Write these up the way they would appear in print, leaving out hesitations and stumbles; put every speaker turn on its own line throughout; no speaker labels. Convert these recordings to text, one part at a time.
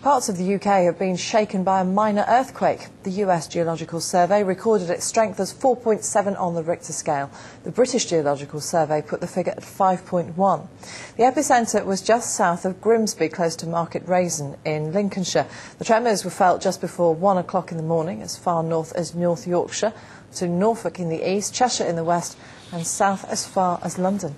Parts of the UK have been shaken by a minor earthquake. The US Geological Survey recorded its strength as 4.7 on the Richter scale. The British Geological Survey put the figure at 5.1. The epicentre was just south of Grimsby, close to Market Rasen in Lincolnshire. The tremors were felt just before 1 o'clock in the morning, as far north as North Yorkshire, to Norfolk in the east, Cheshire in the west and south as far as London.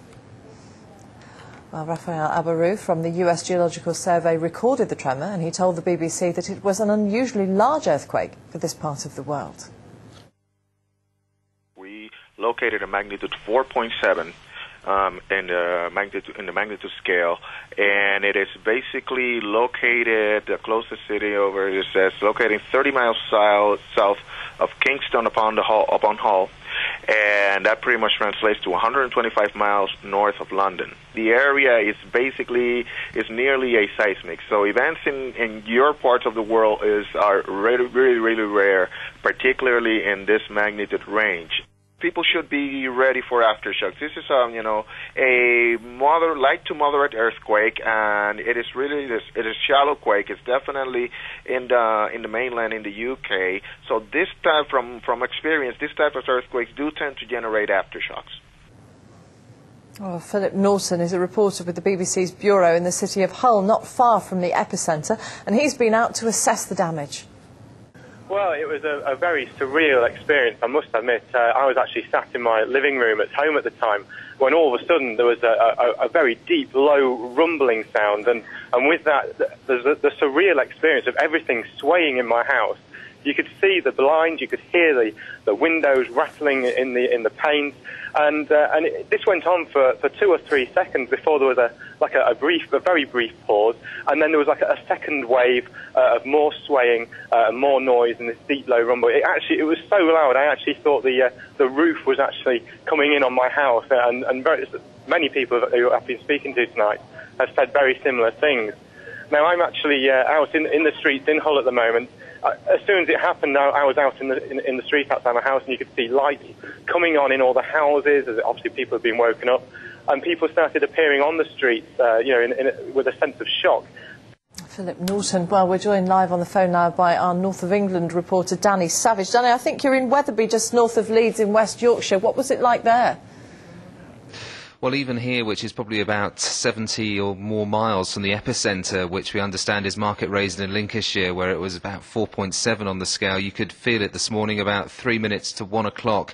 Well, Raphael Abarou from the US Geological Survey recorded the tremor, and he told the BBC that it was an unusually large earthquake for this part of the world.
We located a magnitude 4.7 in the magnitude scale, and it is basically located, the closest city over it says located 30 miles south of Kingston upon Hull. And that pretty much translates to 125 miles north of London. The area is nearly a seismic. So events in your parts of the world are really rare, particularly in this magnitude range. People should be ready for aftershocks. This is a light to moderate earthquake, and it is shallow quake. It's definitely in the mainland in the UK. So this type, from experience, this type of earthquakes do tend to generate aftershocks.
Well, Philip Norton is a reporter with the BBC's bureau in the city of Hull, not far from the epicentre, and he's been out to assess the damage.
Well, it was a very surreal experience, I must admit. I was actually sat in my living room at home at the time when all of a sudden there was a very deep, low rumbling sound, and with that, there's the surreal experience of everything swaying in my house. You could see the blinds, you could hear the windows rattling in the panes, and this went on for 2 or 3 seconds before there was a very brief pause, and then there was a second wave of more swaying, more noise, and this deep low rumble. It was so loud. I actually thought the roof was actually coming in on my house, and many people who I've been speaking to tonight have said very similar things. Now I'm actually out in the streets in Hull at the moment. As soon as it happened, I was out in the street outside my house, and you could see lights coming on in all the houses, as obviously people had been woken up, and people started appearing on the streets, with a sense of shock.
Philip Norton. Well, we're joined live on the phone now by our North of England reporter, Danny Savage. Danny, I think you're in Wetherby, just north of Leeds in West Yorkshire. What was it like there?
Well, even here, which is probably about 70 or more miles from the epicentre, which we understand is Market Rasen in Lincolnshire, where it was about 4.7 on the scale, you could feel it this morning about 3 minutes to 1 o'clock.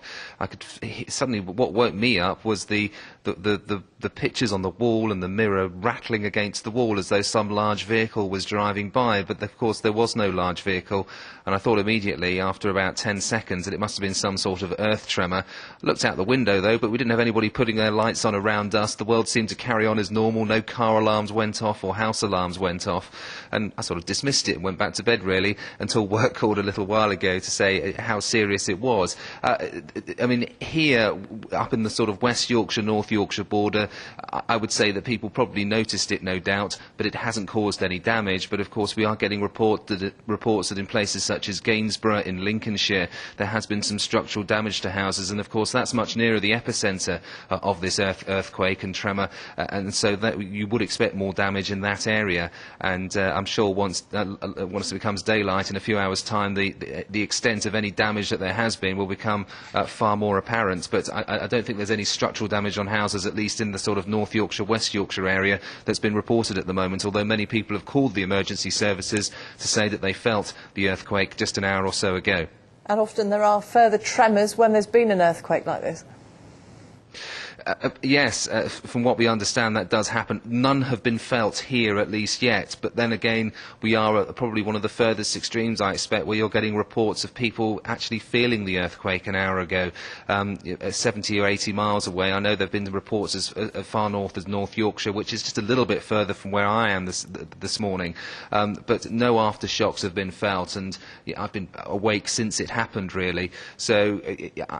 Suddenly, what woke me up was the pictures on the wall and the mirror rattling against the wall as though some large vehicle was driving by. But of course, there was no large vehicle, and I thought immediately, after about 10 seconds, that it must have been some sort of earth tremor. Looked out the window though, but we didn't have anybody putting their lights on around us. The world seemed to carry on as normal. No car alarms went off or house alarms went off, and I sort of dismissed it and went back to bed really, until work called a little while ago to say how serious it was. I mean, here up in the sort of West Yorkshire, North Yorkshire border, I would say that people probably noticed it, no doubt, but it hasn't caused any damage. But of course we are getting reports that in places such as Gainsborough in Lincolnshire there has been some structural damage to houses, and of course that's much nearer the epicentre of this earthquake and tremor, and so that you would expect more damage in that area. And I'm sure once it becomes daylight in a few hours' time, the extent of any damage that there has been will become far more apparent. But I don't think there's any structural damage on houses, at least in the sort of North Yorkshire, West Yorkshire area, that's been reported at the moment, although many people have called the emergency services to say that they felt the earthquake just an hour or so ago.
And often there are further tremors when there's been an earthquake like this.
Yes, from what we understand, that does happen. None have been felt here, at least yet. But then again, we are at probably one of the furthest extremes, I expect, where you're getting reports of people actually feeling the earthquake an hour ago, 70 or 80 miles away. I know there have been reports as far north as North Yorkshire, which is just a little bit further from where I am this morning. But no aftershocks have been felt, and I've been awake since it happened, really. So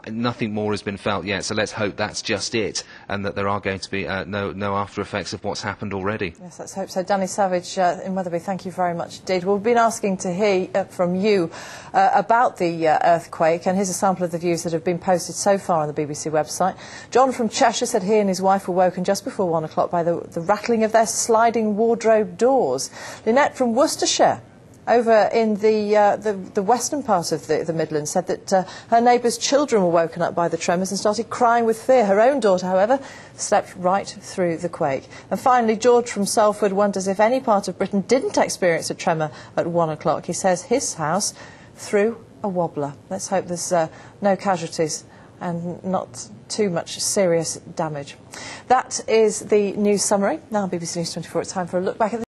nothing more has been felt yet. So let's hope that's just it. it, and that there are going to be no after effects of what's happened already.
Yes, let's hope so. Danny Savage in Wetherby, thank you very much indeed. We've been asking to hear from you about the earthquake, and here's a sample of the views that have been posted so far on the BBC website. John from Cheshire said he and his wife were woken just before 1 o'clock by the rattling of their sliding wardrobe doors. Lynette from Worcestershire, over in the western part of the Midlands, said that her neighbour's children were woken up by the tremors and started crying with fear. Her own daughter, however, slept right through the quake. And finally, George from Salford wonders if any part of Britain didn't experience a tremor at 1 o'clock. He says his house threw a wobbler. Let's hope there's no casualties and not too much serious damage. That is the news summary. Now BBC News 24, it's time for a look back at the